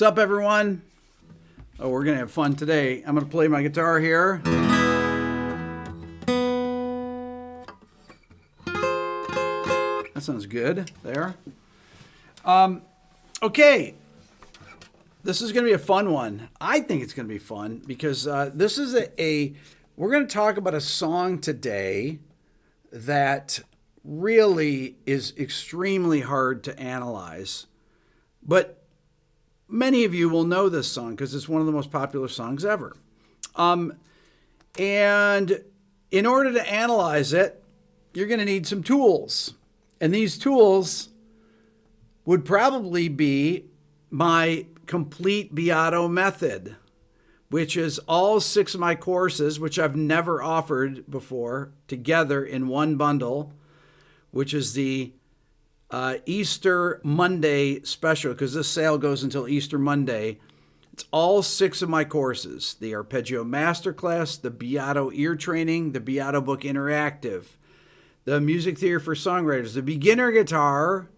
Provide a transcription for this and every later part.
What's up, everyone? Oh, we're going to have fun today. I'm going to play my guitar here. That sounds good there. Okay. This is going to be a fun one. I think it's going to be fun because this is we're going to talk about a song today that really is extremely hard to analyze. But many of you will know this song because it's one of the most popular songs ever. And in order to analyze it, you're going to need some tools. And these tools would probably be my complete Beato method, which is all 6 of my courses, which I've never offered before, together in one bundle, which is the Easter Monday special, because this sale goes until Easter Monday. It's all 6 of my courses: the Arpeggio Masterclass, the Beato Ear Training, the Beato Book Interactive, the Music Theory for Songwriters, the Beginner Guitar,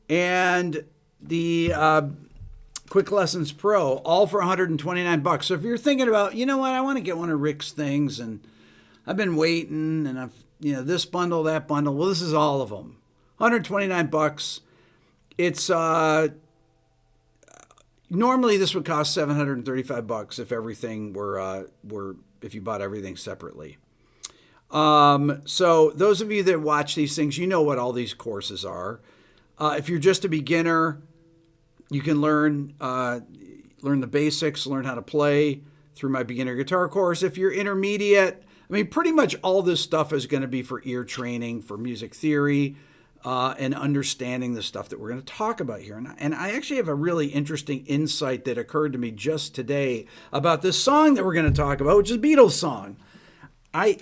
and the Quick Lessons Pro, all for $129. So if you're thinking about, you know what, I want to get one of Rick's things, and I've been waiting, and I've, this bundle, that bundle. Well, this is all of them. $129. It's normally this would cost $735 if everything were if you bought everything separately. So those of you that watch these things, you know what all these courses are. If you're just a beginner, you can learn the basics, learn how to play through my beginner guitar course. If you're intermediate, I mean, pretty much all this stuff is going to be for ear training, for music theory, and understanding the stuff that we're going to talk about here. And I actually have a really interesting insight that occurred to me just today about this song that we're going to talk about, which is a Beatles song. I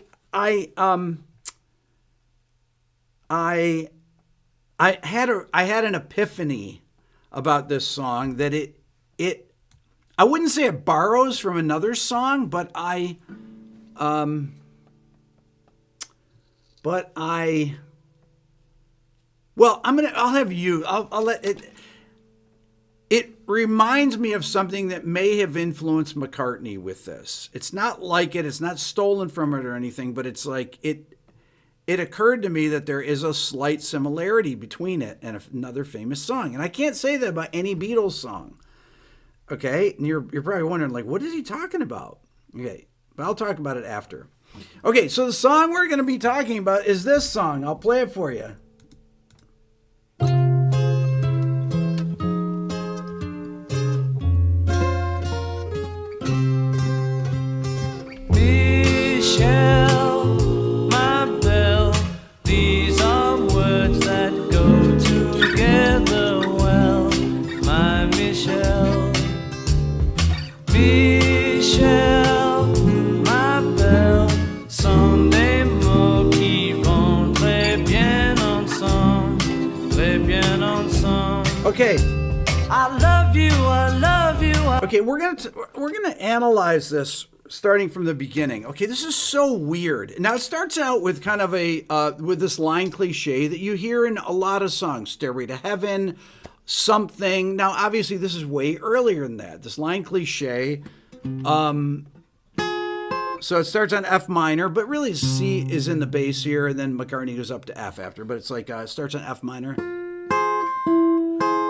had an epiphany about this song that I wouldn't say it borrows from another song, but I'll let it reminds me of something that may have influenced McCartney with this. It's not like it's not stolen from it or anything, but it's like it occurred to me that there is a slight similarity between it and another famous song. And I can't say that about any Beatles song. Okay? And you're probably wondering, like, what is he talking about? Okay, but I'll talk about it after. Okay, so the song we're going to be talking about is this song. I'll play it for you. Okay. I love you. Okay, we're gonna analyze this starting from the beginning. Okay, this is so weird. Now it starts out with kind of with this line cliche that you hear in a lot of songs: "Stairway to Heaven," something. Now, obviously, this is way earlier than that. This line cliche. So it starts on F minor, but really C is in the bass here, and then McCartney goes up to F after. But it's like it starts on F minor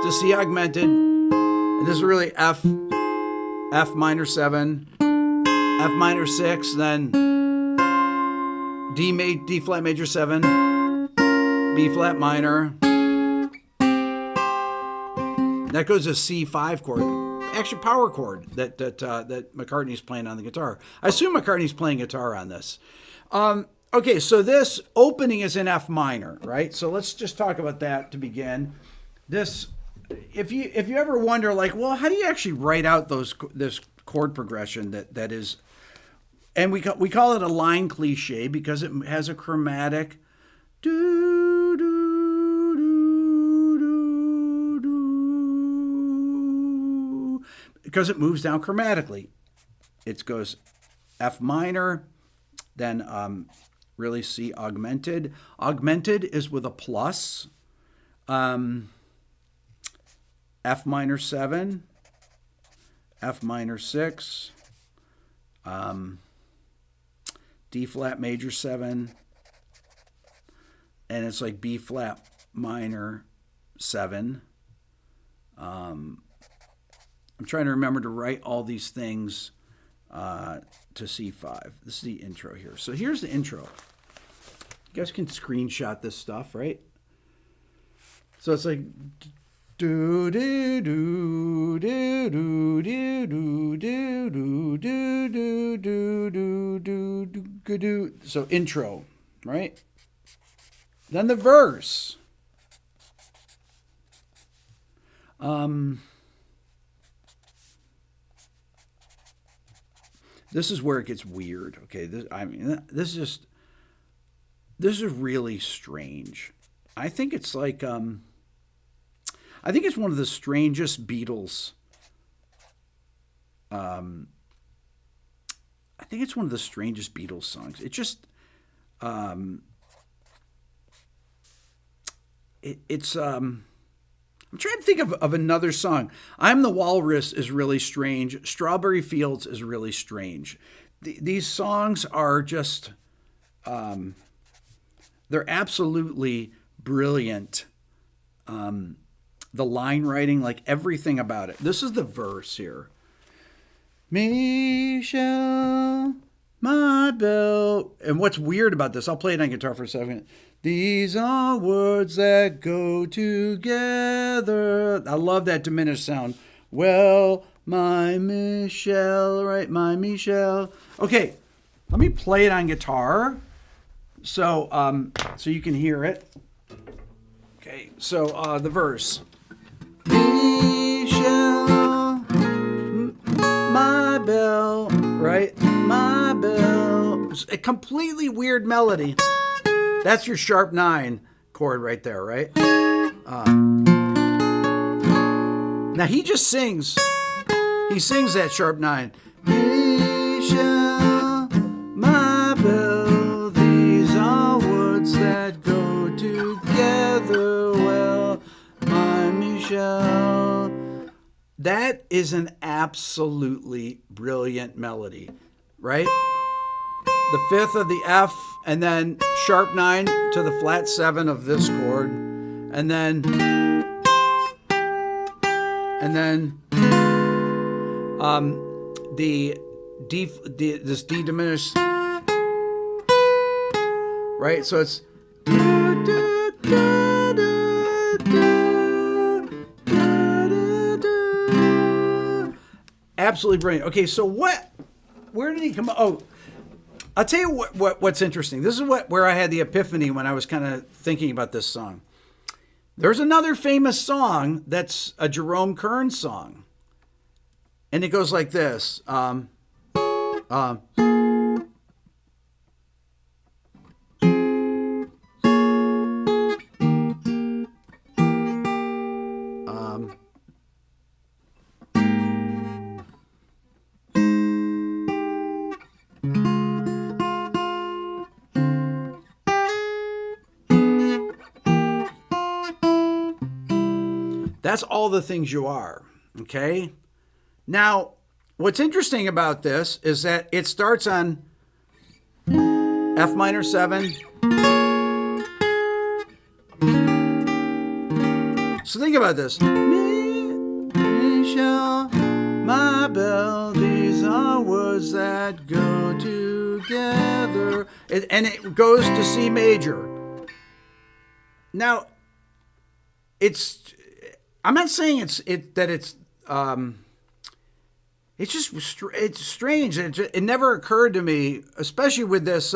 to C augmented, and this is really F minor 7, F minor 6, then D flat major 7, B flat minor. That goes to C5 chord, actually power chord that McCartney's playing on the guitar. I assume McCartney's playing guitar on this. Okay, so this opening is in F minor, right? So let's just talk about that to begin. This. If you ever wonder, like, well, how do you actually write out this chord progression that is, and we call it a line cliche because it has a chromatic do do do do do because it moves down chromatically. It goes F minor, then really C augmented. Augmented is with a plus. F minor 7, F minor 6, D flat major 7, and it's like B flat minor 7. I'm trying to remember to write all these things to C5. This is the intro here. So here's the intro. You guys can screenshot this stuff, right? So it's like do do do do do do do do do do do do do do do. So intro, right? Then the verse. This is where it gets weird. Okay, this is really strange. I think it's like I think it's one of the strangest Beatles. I think it's one of the strangest Beatles songs. It just it's I'm trying to think of another song. I'm the Walrus is really strange. Strawberry Fields is really strange. These songs are just, they're absolutely brilliant. The line writing, like everything about it. This is the verse here. Michelle, my belle. And what's weird about this, I'll play it on guitar for a second. These are words that go together. I love that diminished sound. Well, my Michelle, right? My Michelle. Okay, let me play it on guitar so you can hear it. Okay, so the verse. Michelle, my belle, right? My belle. It's a completely weird melody. That's your sharp 9 chord right there, right? Now he just sings. He sings that sharp 9. Michelle, my belle, these are words that go together well, my Michelle. That is an absolutely brilliant melody, right? The 5th of the F, and then sharp 9 to the flat 7 of this chord, and then the D, this D diminished, right? So it's absolutely brilliant. Okay, so where did he come up? Oh, I'll tell you what's interesting. This is where I had the epiphany when I was kind of thinking about this song. There's another famous song that's a Jerome Kern song. And it goes like this. That's all the things you are, okay? Now, what's interesting about this is that it starts on F minor 7. So think about this. Michelle, my belle, these are words that go together. And it goes to C major. Now, I'm not saying it's strange. It never occurred to me, especially with this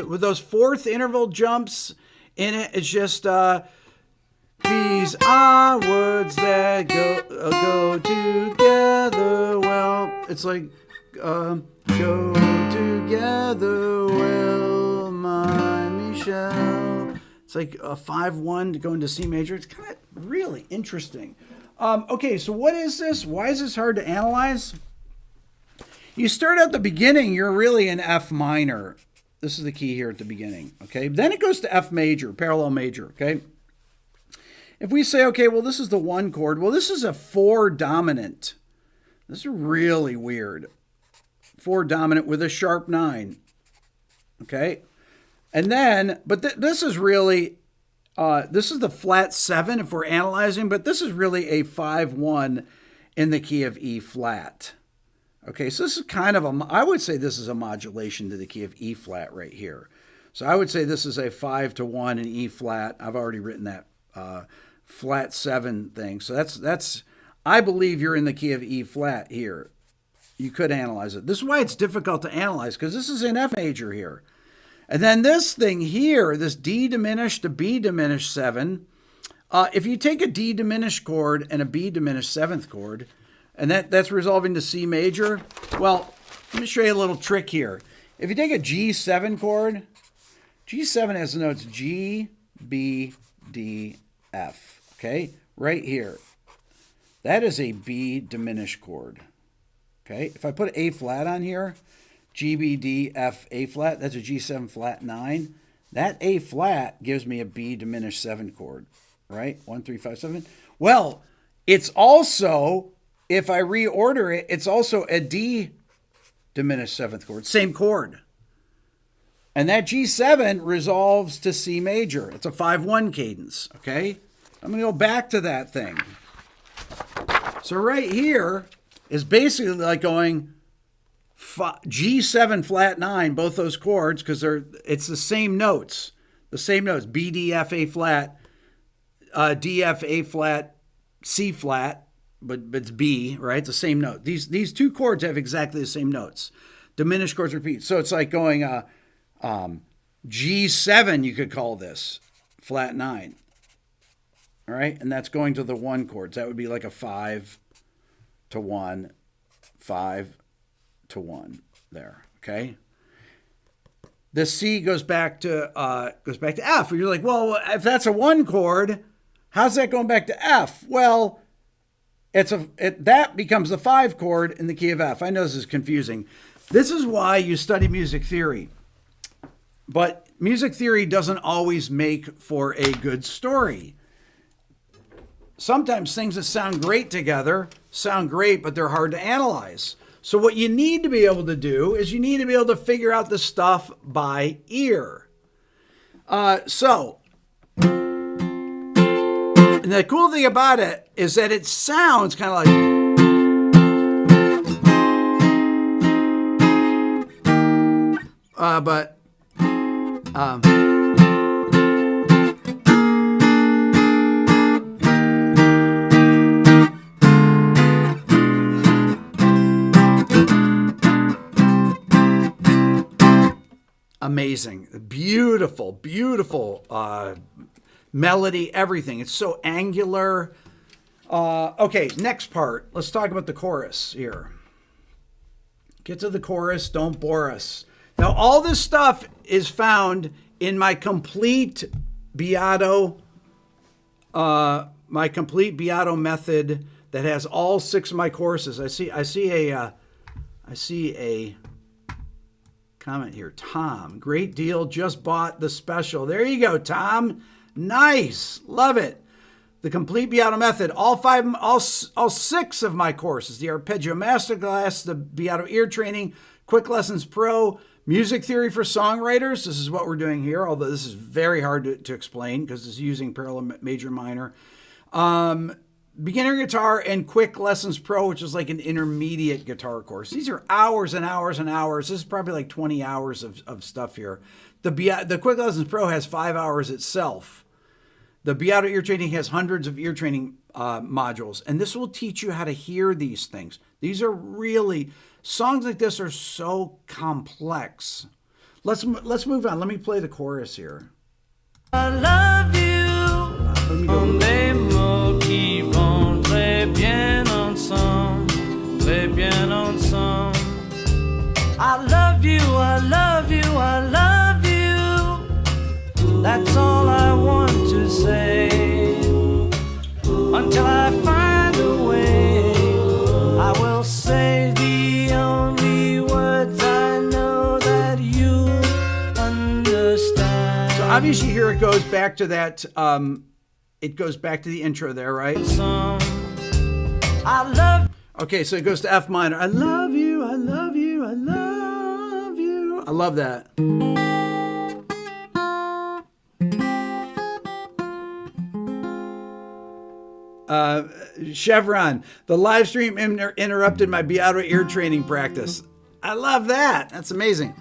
with those fourth interval jumps in it. It's just these are words that go together well. It's like go together well, my Michelle. It's like a 5-1 to go into C major. It's kind of really interesting. Okay, so what is this? Why is this hard to analyze? You start at the beginning, you're really in F minor. This is the key here at the beginning, okay? Then it goes to F major, parallel major, okay? If we say, okay, well, this is the 1 chord. Well, this is a 4 dominant. This is really weird. 4 dominant with a sharp 9. Okay. And then, but this is really, this is the flat 7 if we're analyzing, but this is really a 5-1 in the key of E flat. Okay, so this is kind of I would say this is a modulation to the key of E flat right here. So I would say this is a 5-1 in E flat. I've already written that flat 7 thing. So that's I believe you're in the key of E flat here. You could analyze it. This is why it's difficult to analyze, because this is in F major here. And then this thing here, this D diminished to B diminished 7, if you take a D diminished chord and a B diminished 7th chord, and that's resolving to C major, well, let me show you a little trick here. If you take a G7 chord, G7 has the notes G, B, D, F, okay? Right here. That is a B diminished chord, okay? If I put A flat on here, G, B, D, F, A flat, that's a G7 flat 9. That A flat gives me a B diminished 7 chord, right? 1, 3, 5, 7. Well, it's also, if I reorder it, it's also a D diminished 7th chord, same chord. And that G7 resolves to C major. It's a 5-1 cadence, okay? I'm going to go back to that thing. So right here is basically like going G7 flat 9, both those chords, because it's the same notes. The same notes, B, D, F, A flat, D, F, A flat, C flat, but it's B, right? It's the same note. These 2 chords have exactly the same notes. Diminished chords repeat. So it's like going G7, you could call this, flat 9. All right, and that's going to the 1 chords. That would be like a 5-1, 5-1 there, okay? The C goes back to F. You're like, well, if that's a 1 chord, how's that going back to F? Well, that becomes the 5 chord in the key of F. I know this is confusing. This is why you study music theory. But music theory doesn't always make for a good story. Sometimes things that sound great together sound great, but they're hard to analyze. So what you need to be able to do is you need to be able to figure out the stuff by ear. And the cool thing about it is that it sounds kind of like, amazing, beautiful, beautiful melody, everything. It's so angular. Okay, next part. Let's talk about the chorus here. Get to the chorus. Don't bore us. Now, all this stuff is found in my complete Beato, method that has all 6 of my courses. I see a comment here. Tom, great deal. Just bought the special. There you go, Tom. Nice. Love it. The complete Beato method. All 6 of my courses. The Arpeggio Masterclass, the Beato ear training, Quick Lessons Pro, music theory for songwriters. This is what we're doing here, although this is very hard to explain because it's using parallel major minor. Beginner guitar and Quick Lessons Pro, which is like an intermediate guitar course. These are hours and hours and hours. This is probably like 20 hours of stuff here. The Quick Lessons Pro has 5 hours itself. The Beato ear training has hundreds of ear training modules, and this will teach you how to hear these things. These are really, songs like this are so complex. Let's move on. Let me play the chorus here. I love you. Let me go. Les mots qui vont très bien ensemble, très bien ensemble. I love you, I love you, I love you. That's all I want to say. Until I find a way, I will say the only words I know that you understand. So obviously here it goes back to that it goes back to the intro there, right? I love. Okay, so it goes to F minor. I love you, I love you, I love you. I love that. Chevron, the live stream interrupted my Beato ear training practice. I love that. That's amazing.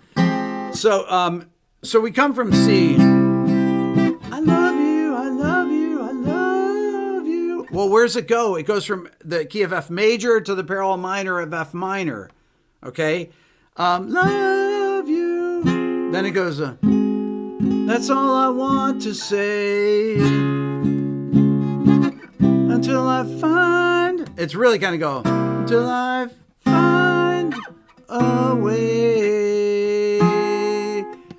So we come from C. I love you, I love you, I love you. Well, where's it go? It goes from the key of F major to the parallel minor of F minor. Okay? Love you. Then it goes, that's all I want to say. Until I find, it's really kind of go, until I find a way.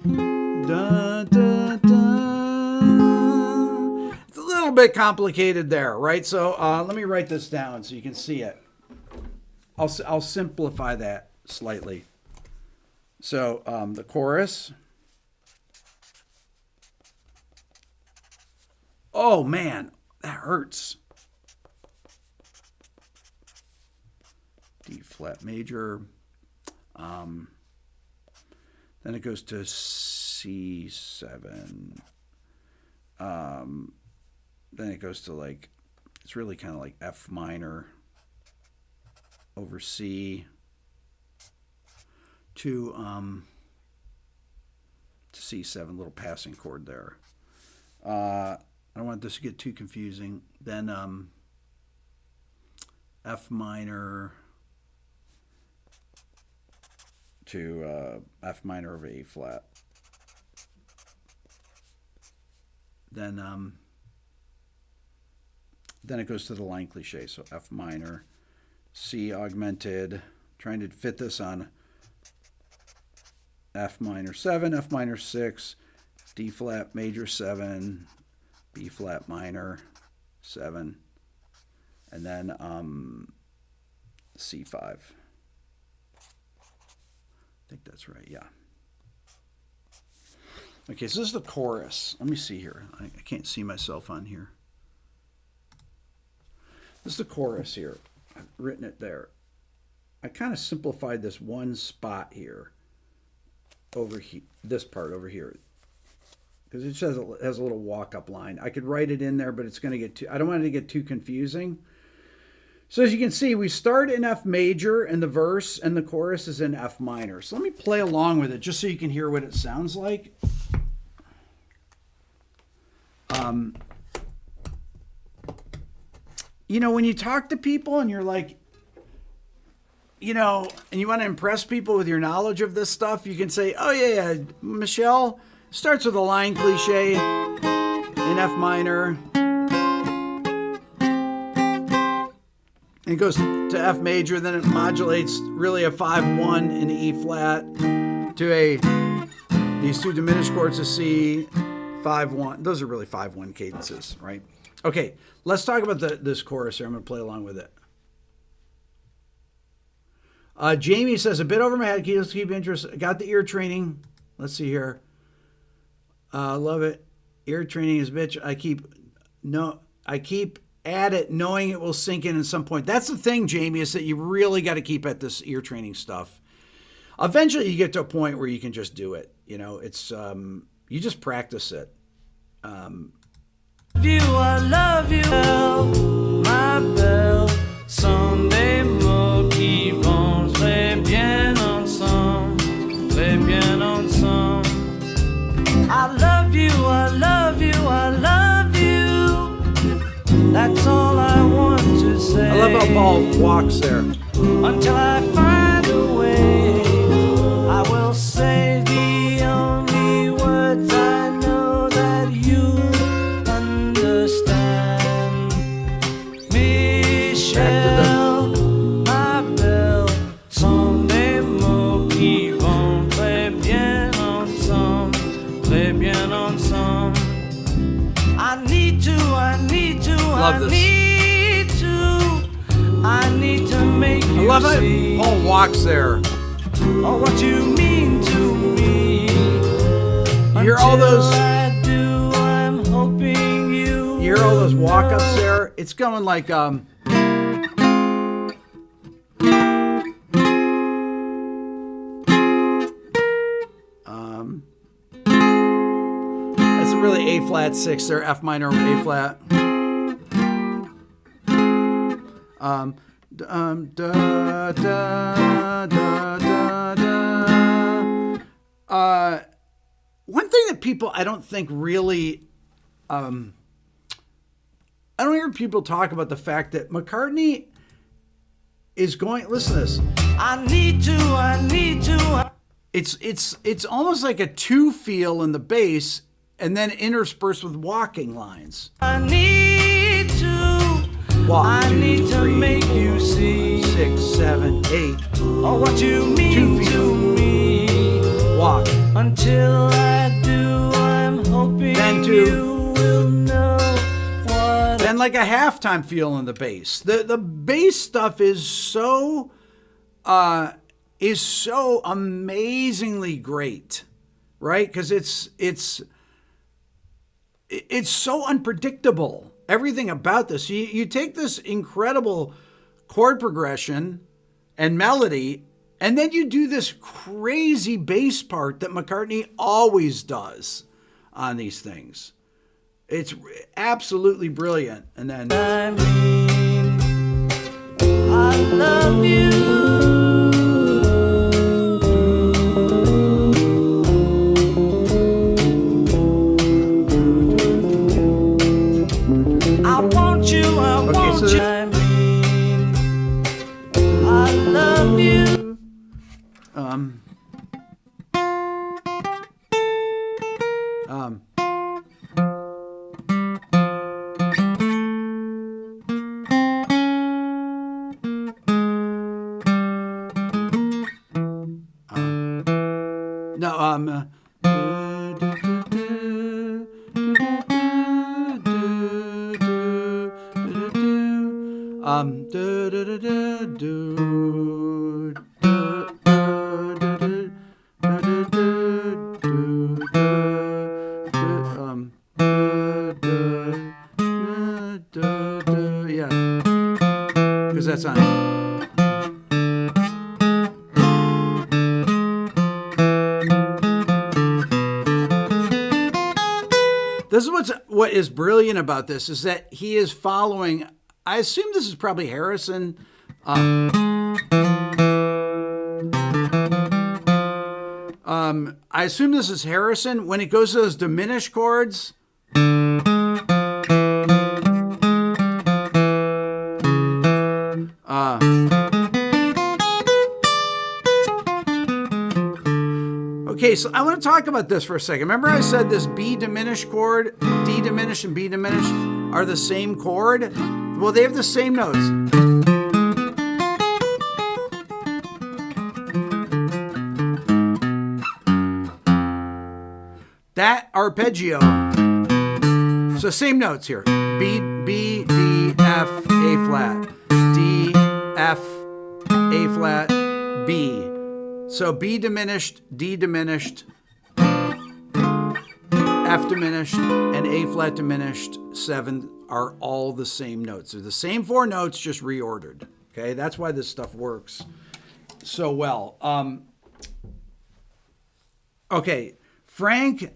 Dun, dun, dun. It's a little bit complicated there, right? So let me write this down so you can see it. I'll simplify that slightly. So the chorus. Oh man, that hurts. D flat major. Then it goes to C7. Then it goes to like, it's really kind of like F minor over C to C7, little passing chord there. I don't want this to get too confusing. Then F minor to F minor over A flat. Then it goes to the line cliche. So F minor, C augmented, trying to fit this on F minor 7, F minor 6, D flat major 7, B flat minor 7, and then C5. I think that's right, yeah. Okay, so this is the chorus. Let me see here. I can't see myself on here. This is the chorus here. I've written it there. I kind of simplified this one spot here, over here, this part over here, because it says it has a little walk-up line. I could write it in there, but it's going to get too, I don't want it to get too confusing. So as you can see, we start in F major in the verse, and the chorus is in F minor. So let me play along with it just so you can hear what it sounds like. You know, when you talk to people and you're like, you know, and you want to impress people with your knowledge of this stuff, you can say, oh yeah, Michelle starts with a line cliche in F minor. And it goes to F major, then it modulates really a 5-1 in E flat to these two diminished chords of C, 5-1. Those are really 5-1 cadences, right? Okay, let's talk about this chorus here. I'm going to play along with it. Jamie says, a bit over my head, keep interest. Got the ear training. Let's see here. Love it. Ear training is bitch. I keep at it knowing it will sink in at some point. That's the thing, Jamie, is that you really got to keep at this ear training stuff. Eventually you get to a point where you can just do it. You know, it's you just practice it. I love you, my belle. Sunday mots qui vont très bien ensemble, très bien ensemble. I love you, I love you, I love you. That's all I want to say. I love how Paul walks there. Until I find a way, I will say the only words I know that you understand. Michelle, ma belle, sont des mots qui vont très bien ensemble, très bien ensemble. I need to, Love this. I need to make you I love see how Paul walks there. or what you mean to me. You hear all those. Until I do, I'm hoping you You hear all those walk-ups there, it's going like that's a really A flat 6 there, F minor over A flat. Da, da, da, da, da. One thing that people, I don't think really, I don't hear people talk about the fact that McCartney is going, listen to this. I need to. It's almost like a 2 feel in the bass and then interspersed with walking lines. I need to. Walk, I 2, need to 3, make 4, you see 6, 7, 8. or what you mean to me. Walk. Until I do, I'm hoping Then 2. you will know what. Then like a halftime feel in the bass. The bass stuff is so amazingly great, right? Because it's so unpredictable. Everything about this. You take this incredible chord progression and melody, and then you do this crazy bass part that McCartney always does on these things. It's absolutely brilliant. And then I mean, I love you. I want you. I mean, I love you. yeah, because that's on. This is what is brilliant about this is that he is following. I assume this is probably Harrison. I assume this is Harrison when it goes to those diminished chords. Okay, so I want to talk about this for a second. Remember I said this B diminished chord, D diminished and B diminished are the same chord? Well, they have the same notes. That arpeggio. So same notes here. B, D, F, A flat. D, F, A flat, B. So B diminished, D diminished, F diminished, and A flat diminished 7 are all the same notes. They're the same 4 notes, just reordered. Okay, that's why this stuff works so well. Okay, Frank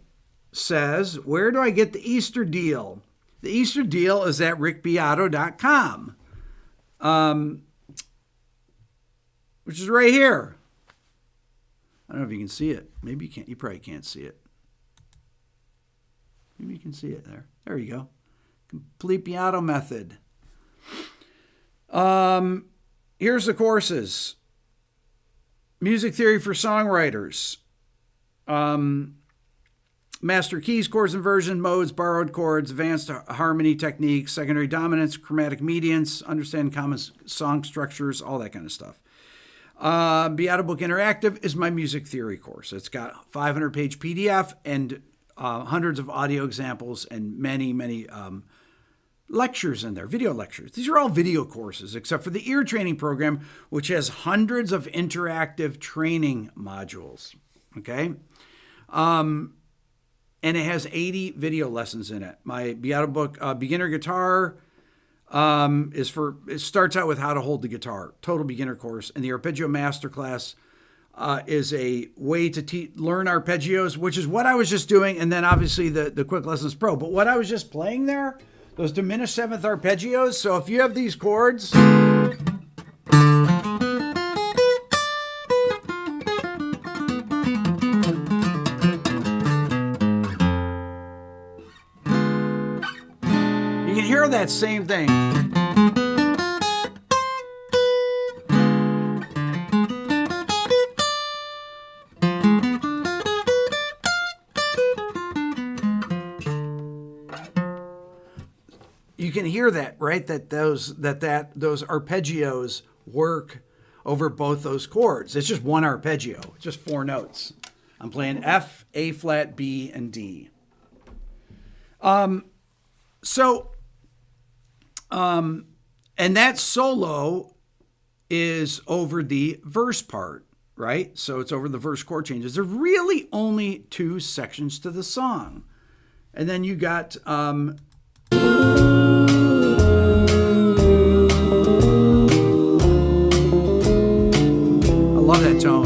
says, where do I get the Easter deal? The Easter deal is at rickbeato.com, which is right here. I don't know if you can see it. Maybe you can't. You probably can't see it. Maybe you can see it there. There you go. Complete Beato method. Here's the courses. Music theory for songwriters. Master keys, chords, inversion, modes, borrowed chords, advanced harmony techniques, secondary dominance, chromatic medians, understand common song structures, all that kind of stuff. Beato Book Interactive is my music theory course. It's got 500-page PDF and hundreds of audio examples and many, many lectures in there, video lectures. These are all video courses, except for the ear training program, which has hundreds of interactive training modules. Okay? and it has 80 video lessons in it. My Beato book, Beginner Guitar, it starts out with how to hold the guitar, total beginner course. And the Arpeggio Masterclass is a way to learn arpeggios, which is what I was just doing. And then obviously the Quick Lessons Pro. But what I was just playing there, those diminished seventh arpeggios. So if you have these chords, you can hear that same thing. You can hear that, right? That those arpeggios work over both those chords. It's just one arpeggio, just 4 notes. I'm playing F, A flat, B, and D. And that solo is over the verse part, right? So it's over the verse chord changes. There's really only 2 sections to the song. And then you got, I love that tone.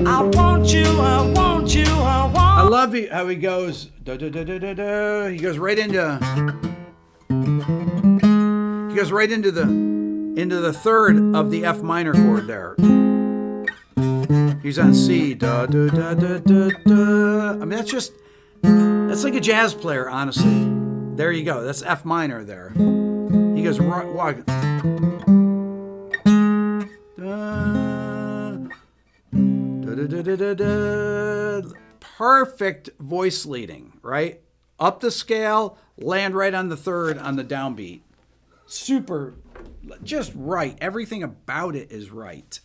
I want you, I want you, I want. I love how he goes, da, da, da, da, da, da. He goes right into the third of the F minor chord there. He's on C, da, da, da, da, da, da. I mean, that's like a jazz player, honestly. There you go. That's F minor there. He goes right, perfect voice leading, right? Up the scale, land right on the third on the downbeat. Super, just right. Everything about it is right.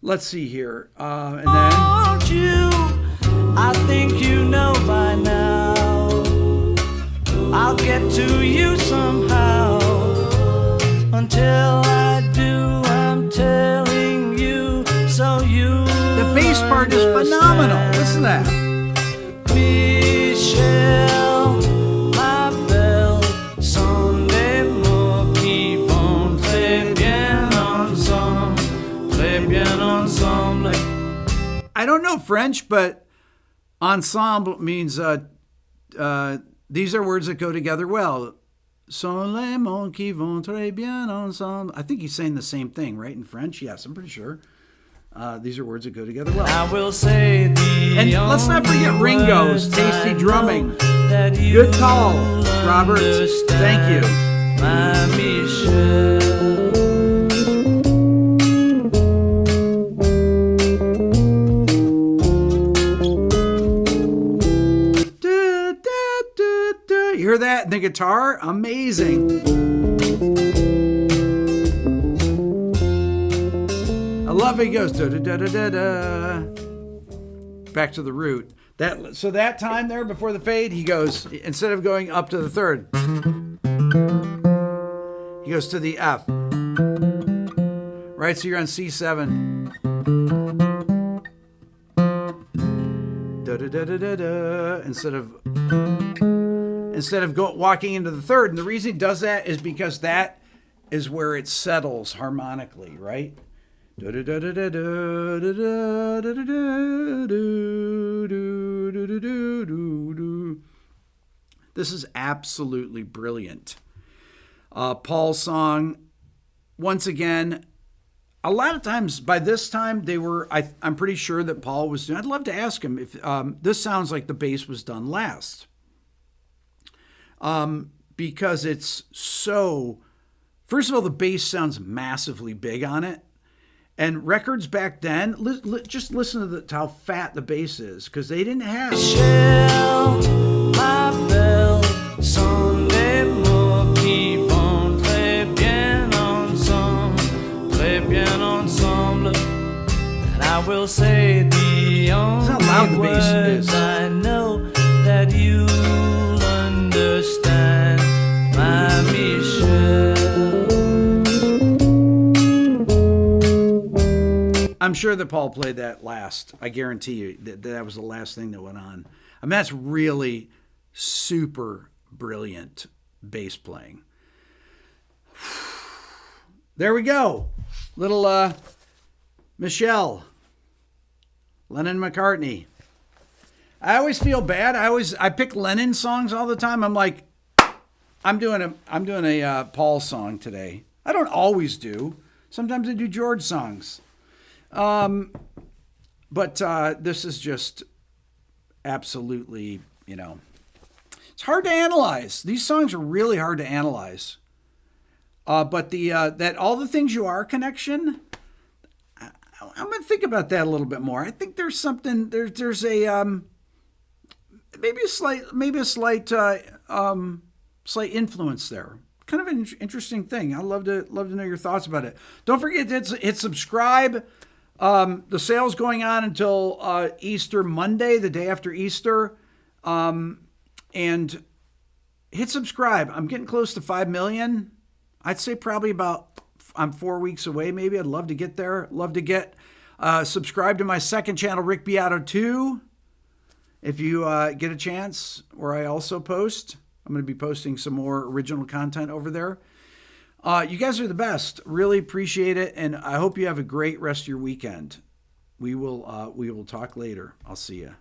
Let's see here. And then, Want you, I think you know by now. I'll get to you somehow. Until I do, I'm telling you, so you. the bass part is phenomenal. Listen to that. Michel, ma belle, sont des mots qui vont très bien ensemble. I don't know French, but ensemble means these are words that go together well. Sont les mots qui vont très bien ensemble. I think he's saying the same thing, right, in French? Yes, I'm pretty sure. These are words that go together well. I will say the And let's not forget Ringo's tasty drumming. Good call, Robert. Thank you. My Michel. Du, du, du, du. You hear that? The guitar? Amazing. I love it. He goes da da da da da da. Back to the root. So that time there before the fade, he goes, instead of going up to the third, he goes to the F. Right, so you're on C7. Da da da da da da. Instead of walking into the third, and the reason he does that is because that is where it settles harmonically, right? This is absolutely brilliant. Paul's song, once again, a lot of times by this time I'm pretty sure that Paul was doing, I'd love to ask him if this sounds like the bass was done last. Because it's so, first of all, the bass sounds massively big on it. And records back then, just listen to how fat the bass is, because they didn't have. Michel, ma belle, sont des mots qui vont très bien ensemble. And I will say the how loud the only bass is. words I know that you'll understand, my Michel. I I'm sure that Paul played that last. I guarantee you that was the last thing that went on. I mean, that's really super brilliant bass playing. There we go. Little Michelle, Lennon-McCartney. I always feel bad. I pick Lennon songs all the time. I'm like, I'm doing a Paul song today. I don't always do. Sometimes I do George songs. But this is just absolutely, it's hard to analyze. These songs are really hard to analyze. But that All the Things You Are connection, I'm going to think about that a little bit more. I think there's something, there's a, maybe a slight slight influence there. Kind of an interesting thing. I'd love to know your thoughts about it. Don't forget to hit subscribe. The sale's going on until Easter Monday, the day after Easter. And hit subscribe. I'm getting close to 5 million. I'd say probably I'm 4 weeks away maybe. I'd love to get there. Love to get subscribe to my second channel, Rick Beato 2. If you get a chance, where I also post. I'm going to be posting some more original content over there. You guys are the best. Really appreciate it. And I hope you have a great rest of your weekend. We will talk later. I'll see you.